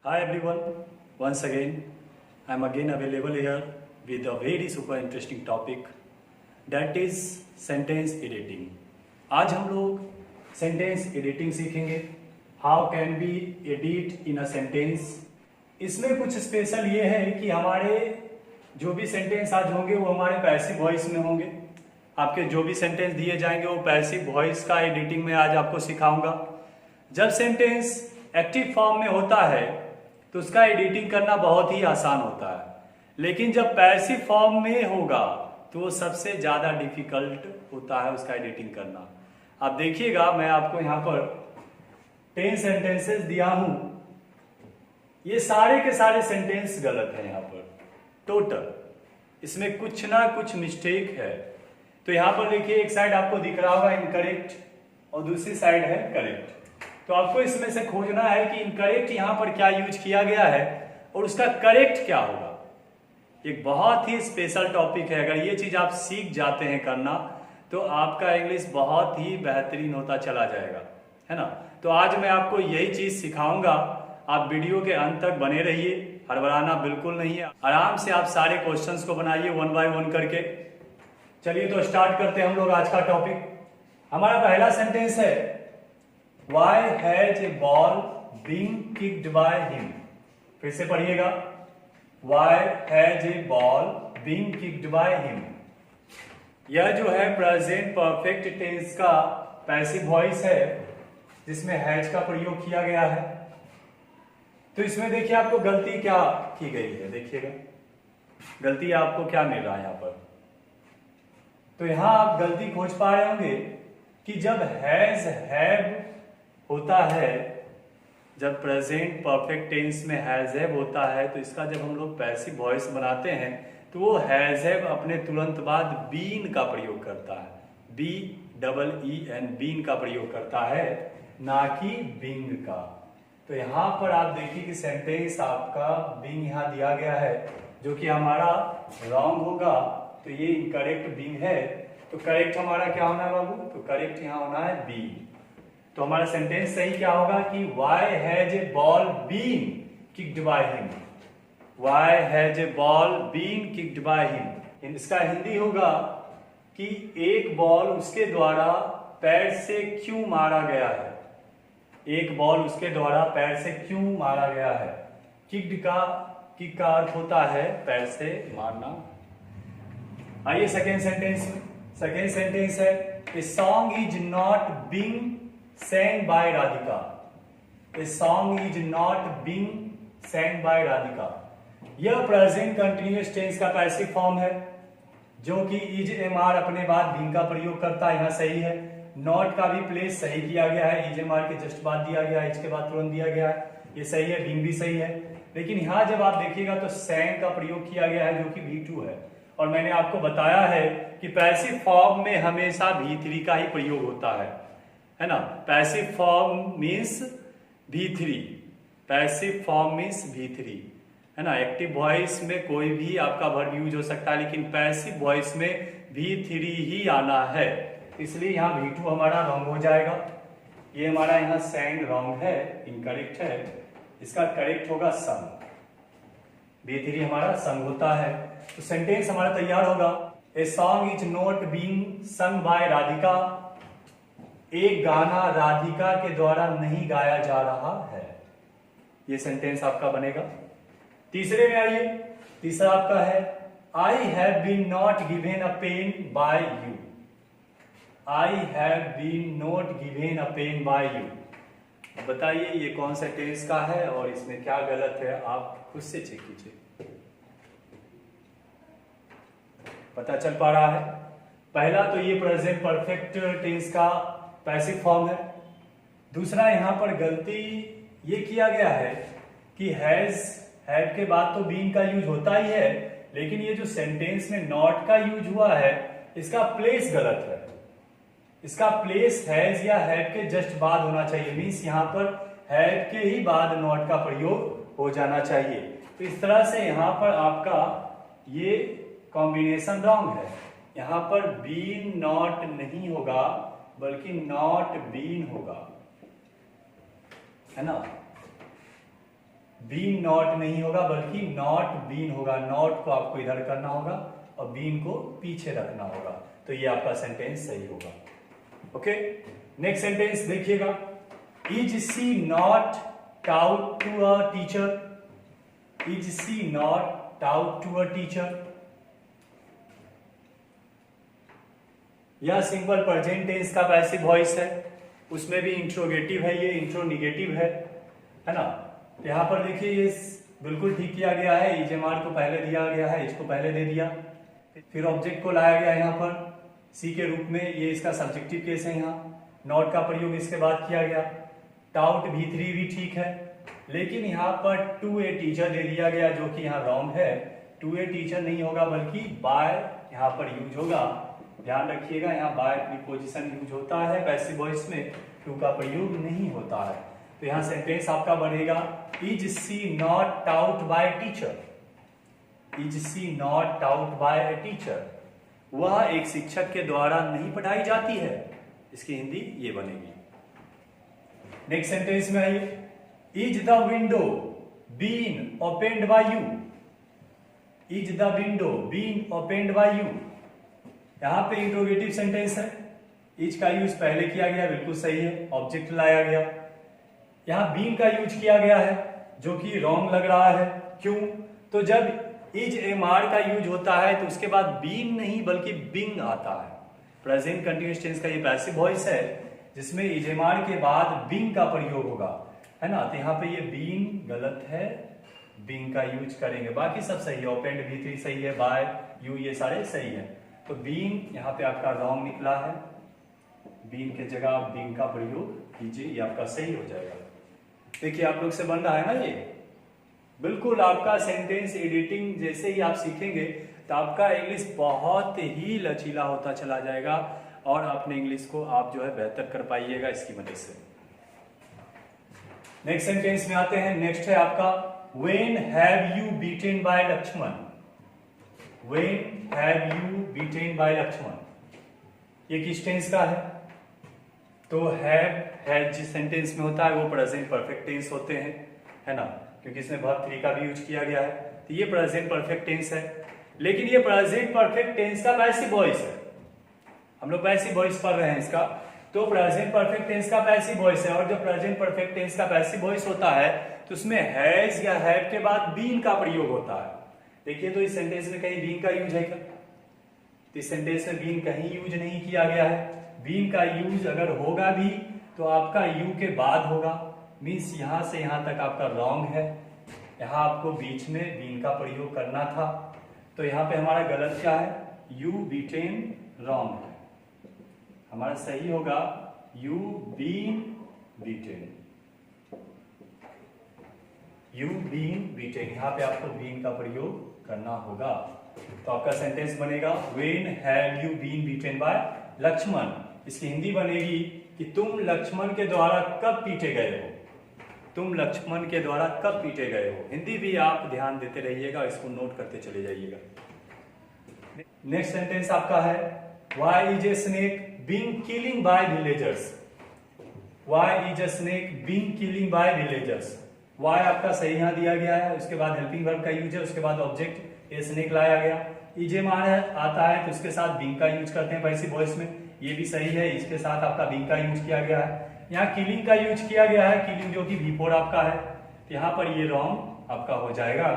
Hi everyone, once again I am again available here with a very super interesting topic that is sentence editing. आज हम लोग sentence editing सीखेंगे. How can we edit in a sentence? इसमें कुछ special ये है कि हमारे जो भी सेंटेंस आज होंगे वो हमारे पैसिव वॉइस में होंगे. आपके जो भी सेंटेंस दिए जाएंगे वो पैसिव वॉइस का एडिटिंग में आज आपको सिखाऊंगा. जब सेंटेंस एक्टिव फॉर्म में होता है तो उसका एडिटिंग करना बहुत ही आसान होता है, लेकिन जब पैसिव फॉर्म में होगा तो वो सबसे ज़्यादा डिफिकल्ट होता है उसका एडिटिंग करना. आप देखिएगा, मैं आपको यहाँ पर 10 सेंटेंसेस दिया हूँ. ये सारे के सारे सेंटेंस गलत हैं यहाँ पर टोटल. इसमें कुछ ना कुछ मिस्टेक है. तो यहाँ पर देखिए, एक साइड आपको दिख रहा होगा इनकरेक्ट और दूसरी साइड है करेक्ट. तो आपको इसमें से खोजना है कि इनकरेक्ट यहाँ पर क्या यूज किया गया है और उसका करेक्ट क्या होगा. एक बहुत ही स्पेशल टॉपिक है. अगर ये चीज आप सीख जाते हैं करना तो आपका इंग्लिश बहुत ही बेहतरीन होता चला जाएगा, है ना. तो आज मैं आपको यही चीज सिखाऊंगा. आप वीडियो के अंत तक बने रहिए, हड़बड़ाना बिल्कुल नहीं है. आराम से आप सारे क्वेश्चंस को बनाइए वन बाय वन करके. चलिए तो स्टार्ट करते हैं हम लोग आज का टॉपिक. हमारा पहला सेंटेंस है, Why has a ball been kicked by him? फिर से पढ़िएगा, Why has a ball been kicked by him? यह जो है प्रेजेंट परफेक्ट टेंस का पैसिव वॉइस है जिसमें हैज का प्रयोग किया गया है. तो इसमें देखिए आपको गलती क्या की गई है. देखिएगा गलती आपको क्या मिल रहा है यहाँ पर. तो यहां आप गलती खोज पा रहे होंगे कि जब हैज हैव होता है, जब प्रेजेंट परफेक्ट टेंस में हैज हैव होता है तो इसका जब हम लोग पैसिव वॉइस बनाते हैं तो वो हैज हैव अपने तुरंत बाद बीन का प्रयोग करता है. BEEN बीन का प्रयोग करता है, ना कि बिंग का. तो यहाँ पर आप देखिए कि सेंटेंस आपका बिंग यहाँ दिया गया है जो कि हमारा रॉन्ग होगा. तो ये इनकरेक्ट बिंग है. तो करेक्ट हमारा क्या होना है बाबू? तो करेक्ट यहाँ होना है बी. तो हमारा सेंटेंस सही क्या होगा कि Why has a ball been kicked by him? Why has a ball been kicked by him? इसका हिंदी होगा कि एक बॉल उसके द्वारा पैर से क्यों मारा गया है. एक बॉल उसके द्वारा पैर से क्यों मारा गया है. किक का अर्थ होता है पैर से मारना. आइए सेकेंड सेंटेंस में. सेकेंड सेंटेंस है, A song is not being sang by Radhika. A song is not being sang by Radhika. यह प्रेजेंट कंटिन्यूअस टेंस का पैसिव फॉर्म है जो कि इज एम आर अपने बाद बीइंग का प्रयोग करता है. यहाँ सही है. नॉट का भी प्लेस सही किया गया है. इज एम आर के जस्ट बाद दिया गया है, इसके बाद तुरंत दिया गया है. ये सही है. बीइंग भी सही है. लेकिन यहाँ जब आप देखिएगा तो सैंग का प्रयोग किया गया है जो कि V2 है. और मैंने आपको बताया है कि पैसिव फॉर्म में हमेशा V3 का ही प्रयोग होता है ना. Passive form means V3. Passive form means V3, है ना. एक्टिव वॉइस में कोई भी आपका वर्ब यूज हो सकता है, लेकिन पैसिव वॉइस में V3 ही आना है. इसलिए यहाँ V2 हमारा रॉन्ग हो जाएगा. ये हमारा यहाँ सैंग रॉन्ग है, इनकरेक्ट है. इसका करेक्ट होगा संग. V3 हमारा संग होता है. तो सेंटेंस हमारा तैयार होगा, a song is not being sung by Radhika. एक गाना राधिका के द्वारा नहीं गाया जा रहा है. ये सेंटेंस आपका बनेगा. तीसरे में आइए. तीसरा आपका है, I have been not given a pen by you. I have been not given a pen by you. बताइए ये कौन सा टेंस का है और इसमें क्या गलत है, आप खुद से चेक कीजिए. पता चल पा रहा है. पहला तो ये प्रेजेंट परफेक्ट टेंस का पैसिव फॉर्म है. दूसरा यहाँ पर गलती ये किया गया है कि हैज हैव के बाद तो बीइंग का यूज होता ही है, लेकिन ये जो सेंटेंस में नॉट का यूज हुआ है इसका प्लेस गलत है. इसका प्लेस हैज या हैव के जस्ट बाद होना चाहिए. मीन्स यहाँ पर हैव के ही बाद नॉट का प्रयोग हो जाना चाहिए. तो इस तरह से यहाँ पर आपका ये कॉम्बिनेशन रॉन्ग है. यहाँ पर बीन नॉट नहीं होगा बल्कि नॉट बीन होगा, है ना. बीन नॉट नहीं होगा बल्कि नॉट बीन होगा। नॉट को आपको इधर करना होगा और बीन को पीछे रखना होगा, तो ये आपका सेंटेंस सही होगा। ओके, नेक्स्ट सेंटेंस देखिएगा। Is she not taught to a teacher? Is she not taught to a teacher? यह सिंपल प्रेजेंट टेंस का पैसिव वॉइस है, उसमें भी इंट्रोगेटिव है, ये इंट्रोनिगेटिव है ना। यहाँ पर देखिए ये बिल्कुल ठीक किया गया है। इजेमार को पहले दिया गया है, इसको पहले दे दिया, फिर ऑब्जेक्ट को लाया गया यहाँ पर सी के रूप में। ये इसका सब्जेक्टिव केस है, यहाँ नॉट का प्रयोग इसके बाद किया गया। टाउट V3 भी ठीक है, लेकिन यहाँ पर टू ए टीचर दे दिया गया जो कि यहाँ रॉन्ग है। टू ए टीचर नहीं होगा बल्कि बाय यहाँ पर यूज होगा। ध्यान रखिएगा, यहाँ बाय प्रीपोजिशन यूज होता है पैसिव वॉइस में, टू का प्रयोग नहीं होता है। तो यहाँ सेंटेंस आपका बनेगा is she not taught by teacher? Is she not taught by a teacher? वह एक शिक्षक के द्वारा नहीं पढ़ाई जाती है। इसकी हिंदी ये बनेगी। नेक्स्ट सेंटेंस में आइए। Is the window been opened by you? Is the window been opened by you? यहां पे इंट्रोगेटिव सेंटेंस है, इज का यूज पहले किया गया, बिल्कुल सही है, ऑब्जेक्ट लाया गया। यहां बीन का यूज किया गया है जो कि रॉन्ग लग रहा है। क्यों? तो जब इज एम आर का यूज होता है तो उसके बाद बीन नहीं बल्कि बिंग आता है। प्रेजेंट कंटिन्यूअस टेंस का ये पैसिव वॉइस है जिसमें इज एम आर के बाद बिंग का प्रयोग होगा, है ना। तो यहाँ पे ये बीन गलत है, बिंग का यूज करेंगे। बाकी सब सही है, ओपेंड V3 सही है, बाय यू ये सारे सही है। तो बीन यहाँ पे आपका रॉन्ग निकला है, बीन के जगह आप बिंग का प्रयोग कीजिए, ये आपका सही हो जाएगा। देखिए आप लोग से बन रहा है ना ये, बिल्कुल आपका सेंटेंस एडिटिंग जैसे ही आप सीखेंगे तो आपका इंग्लिश बहुत ही लचीला होता चला जाएगा और अपने इंग्लिश को आप जो है बेहतर कर पाइएगा इसकी मदद से। नेक्स्ट सेंटेंस में आते हैं। नेक्स्ट है आपका when have you beaten by Lakshman? When have you beaten by Lakshman, ये किस टेंस का है? तो हैव जिस सेंटेंस में होता है वो प्रेजेंट परफेक्ट टेंस होते हैं, है ना, क्योंकि इसमें वर्ब 3 का भी यूज किया गया है। तो ये प्रेजेंट परफेक्ट टेंस है, लेकिन ये प्रेजेंट परफेक्ट टेंस का पैसिव वॉइस है। हम लोग पैसिव वॉइस पढ़ रहे हैं इसका, तो प्रेजेंट परफेक्ट टेंस का पैसिव वॉइस है। और जो प्रेजेंट परफेक्ट टेंस का पैसिव वॉइस होता है तो उसमें हैज या हैव के बाद बीन का प्रयोग होता है। देखिए तो इस सेंटेंस में कहीं बीन का यूज है क्या? तो इस सेंटेंस में बीन कहीं यूज नहीं किया गया है। बीन का यूज अगर होगा भी तो आपका यू के बाद होगा, मीन्स यहां से यहां तक आपका रॉन्ग है। यहां आपको बीच में बीन का प्रयोग करना था, तो यहां पे हमारा गलत क्या है? यू बीटेन रॉन्ग है। हमारा सही होगा you been beaten, you been beaten. यहां पे आपको बीन का प्रयोग करना होगा। तो आपका सेंटेंस बनेगा when have you been beaten by Lakshman. इसकी हिंदी बनेगी कि तुम लक्ष्मण के द्वारा कब पीटे गए हो? तुम लक्ष्मण के द्वारा कब पीटे गए हो? हिंदी भी आप ध्यान देते रहिएगा, इसको नोट करते चले जाइएगा। नेक्स्ट सेंटेंस आपका है why is a snake being killing by villagers? Why is a snake being killing by villagers? Why आपका सही यहां दिया गया है, उसके बाद हेल्पिंग वर्ब का यूज है, उसके बाद ऑब्जेक्ट ए स्नेक लाया गया। इजेम आता है तो उसके साथ बीइंग का यूज करते हैं पैसिव वॉइस में, ये भी सही है। इसके साथ आपका बीइंग का यूज किया गया है। यहाँ किलिंग का यूज किया गया है, किलिंग जो कि V4 आपका है। यहाँ पर ये रॉन्ग आपका हो जाएगा,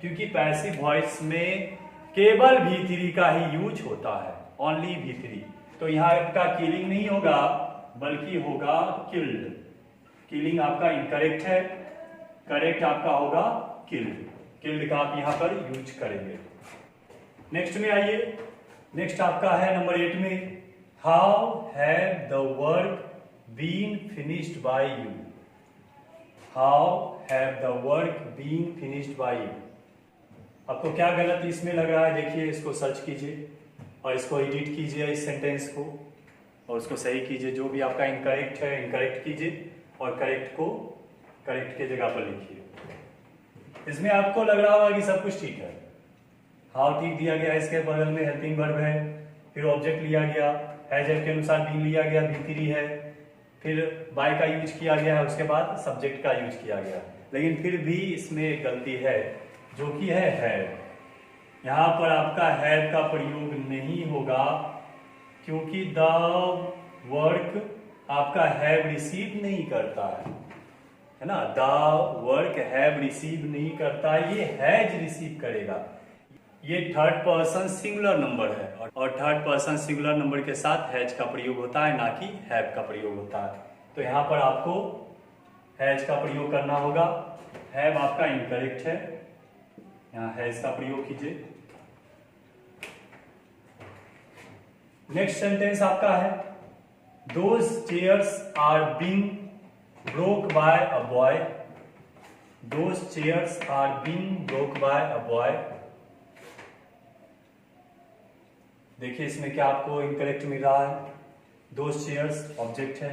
क्योंकि पैसिव वॉइस में केवल V3 का ही यूज होता है, ओनली V3। तो यहाँ आपका किलिंग नहीं होगा बल्कि होगा किल्ड। किलिंग आपका इनकरेक्ट है, करेक्ट आपका होगा किल्ड। किल्ड का आप यहाँ पर यूज करेंगे। नेक्स्ट में आइए। नेक्स्ट आपका है नंबर 8 में how have the work been finished by you? How have the work been finished by you? आपको क्या गलत इसमें लग रहा है? देखिए इसको सर्च कीजिए और इसको एडिट कीजिए, इस सेंटेंस को, और उसको सही कीजिए। जो भी आपका इनकरेक्ट है इनकरेक्ट कीजिए और करेक्ट को करेक्ट के जगह पर लिखिए। इसमें आपको लग रहा होगा कि सब कुछ ठीक है, हाउ ठीक दिया गया, इसके बगल में हेल्पिंग वर्ब है, फिर ऑब्जेक्ट लिया गया, हैज के अनुसार बीन लिया गया, V3 है, फिर बाय का यूज किया गया है, उसके बाद सब्जेक्ट का यूज किया गया। लेकिन फिर भी इसमें एक गलती है जो कि है हैव। यहाँ पर आपका हैव का प्रयोग नहीं होगा क्योंकि द वर्क आपका हैव रिसीव नहीं करता है ना। द वर्क हैव रिसीव नहीं करता, ये हैज रिसीव करेगा। ये थर्ड पर्सन सिंगुलर नंबर है और थर्ड पर्सन सिंगुलर नंबर के साथ हैज का प्रयोग होता है, ना कि हैव का प्रयोग होता है। तो यहाँ पर आपको हैज का प्रयोग करना होगा। हैव आपका इनकरेक्ट है, यहाँ हैज का प्रयोग कीजिए। नेक्स्ट सेंटेंस आपका है those chairs are being broke by a boy. Those chairs are being broke by a boy. देखिए इसमें क्या आपको इनकरेक्ट मिल रहा है। दोज चेयर्स ऑब्जेक्ट है,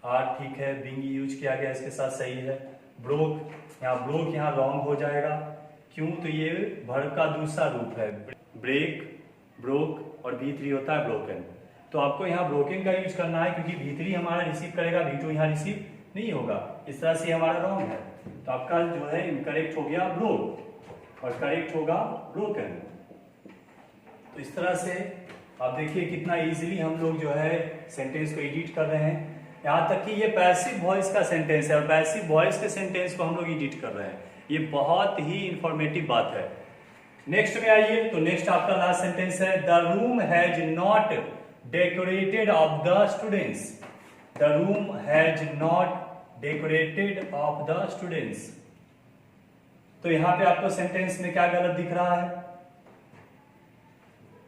आर ठीक है, बीइंग यूज किया गया इसके साथ, सही है। ब्रोक, यहाँ ब्रोक यहाँ रॉन्ग हो जाएगा, क्यों? तो ये वर्ब का दूसरा रूप है। ब्रेक, ब्रोक और V3 होता है ब्रोकन। तो आपको यहाँ ब्रोकन का यूज करना है क्योंकि V3 हमारा रिसीव करेगा, V2 यहाँ रिसीव नहीं होगा। इस तरह से हमारा रॉन्ग है। तो आपका जो है इनकरेक्ट हो गया ब्रोक और करेक्ट होगा ब्रोकन। तो इस तरह से आप देखिए कितना इजीली हम लोग जो है सेंटेंस को एडिट कर रहे हैं। यहाँ तक कि ये पैसिव वॉइस का सेंटेंस है और पैसिव वॉइस के सेंटेंस को हम लोग एडिट कर रहे हैं। ये बहुत ही इंफॉर्मेटिव बात है। नेक्स्ट में आइए, तो नेक्स्ट आपका लास्ट सेंटेंस है the room has not decorated of the students. The room has not decorated of the students. तो यहां पे आपको सेंटेंस में क्या गलत दिख रहा है?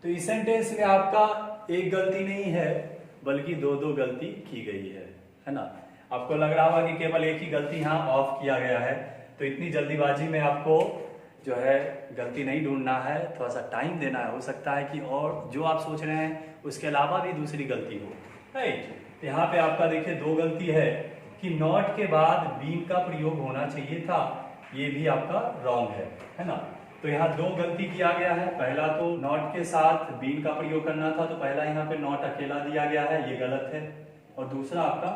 तो इस सेंटेंस में आपका एक गलती नहीं है बल्कि दो गलती की गई है ना। आपको लग रहा होगा कि केवल एक ही गलती यहाँ ऑफ किया गया है। तो इतनी जल्दीबाजी में आपको जो है गलती नहीं ढूंढना है, थोड़ा सा टाइम देना है। हो सकता है कि और जो आप सोच रहे हैं उसके अलावा भी दूसरी गलती हो, राइट। यहाँ पे आपका देखिए दो गलती है कि नॉट के बाद बीन का प्रयोग होना चाहिए था, ये भी आपका रॉन्ग है ना। तो यहाँ दो गलती किया गया है। पहला तो नॉट के साथ बीन का प्रयोग करना था, तो पहला यहाँ पे नॉट अकेला दिया गया है, ये गलत है। और दूसरा आपका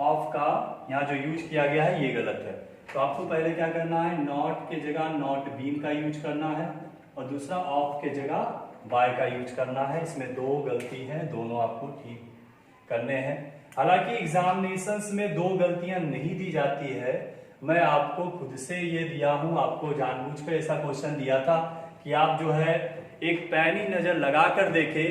ऑफ का यहाँ जो यूज किया गया है ये गलत है। तो आपको पहले क्या करना है, नॉट के जगह नॉट बीन का यूज करना है और दूसरा ऑफ के जगह बाय का यूज करना है। इसमें दो गलती है, दोनों आपको ठीक करने हैं। हालांकि एग्जामिनेशंस में दो गलतियां नहीं दी जाती है, मैं आपको खुद से ये दिया हूं। आपको जानबूझकर ऐसा क्वेश्चन दिया था कि आप जो है एक पैनी नजर लगाकर देखे,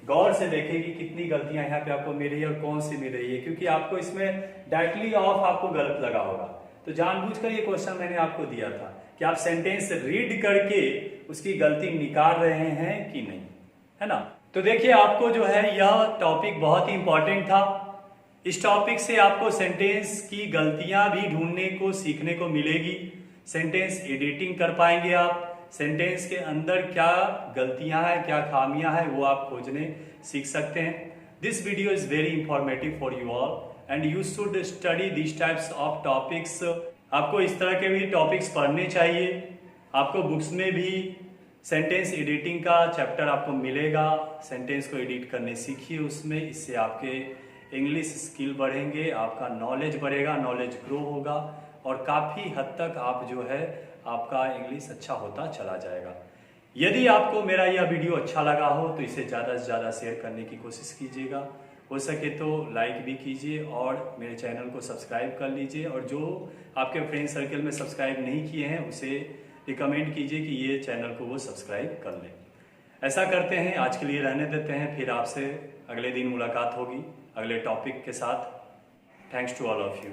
गौर से देखें कि कितनी गलतियां यहाँ पे आपको मिल रही है और कौन सी मिल रही है, क्योंकि आपको इसमें डायरेक्टली ऑफ आपको गलत लगा होगा। तो जानबूझकर ये क्वेश्चन मैंने आपको दिया था कि आप सेंटेंस रीड करके उसकी गलती निकाल रहे हैं कि नहीं, है ना। तो देखिए आपको जो है यह टॉपिक बहुत ही इंपॉर्टेंट था। इस टॉपिक से आपको सेंटेंस की गलतियां भी ढूंढने को सीखने को मिलेगी। सेंटेंस एडिटिंग कर पाएंगे आप, सेंटेंस के अंदर क्या गलतियां हैं, क्या खामियां हैं, वो आप खोजने सीख सकते हैं। This video is very informative for you all and you should study this types of topics. आपको इस तरह के भी टॉपिक्स पढ़ने चाहिए। आपको बुक्स में भी सेंटेंस एडिटिंग का चैप्टर आपको मिलेगा। सेंटेंस को एडिट करने सीखिए उसमें, इससे आपके इंग्लिश स्किल बढ़ेंगे, आपका नॉलेज बढ़ेगा, नॉलेज ग्रो होगा और काफ़ी हद तक आप जो है आपका इंग्लिश अच्छा होता चला जाएगा। यदि आपको मेरा यह वीडियो अच्छा लगा हो तो इसे ज़्यादा से ज़्यादा शेयर करने की कोशिश कीजिएगा। हो सके तो लाइक भी कीजिए और मेरे चैनल को सब्सक्राइब कर लीजिए। और जो आपके फ्रेंड सर्कल में सब्सक्राइब नहीं किए हैं उसे रिकमेंड कीजिए कि ये चैनल को वो सब्सक्राइब कर लें। ऐसा करते हैं, आज के लिए रहने देते हैं, फिर आपसे अगले दिन मुलाकात होगी अगले टॉपिक के साथ। Thanks to all of you.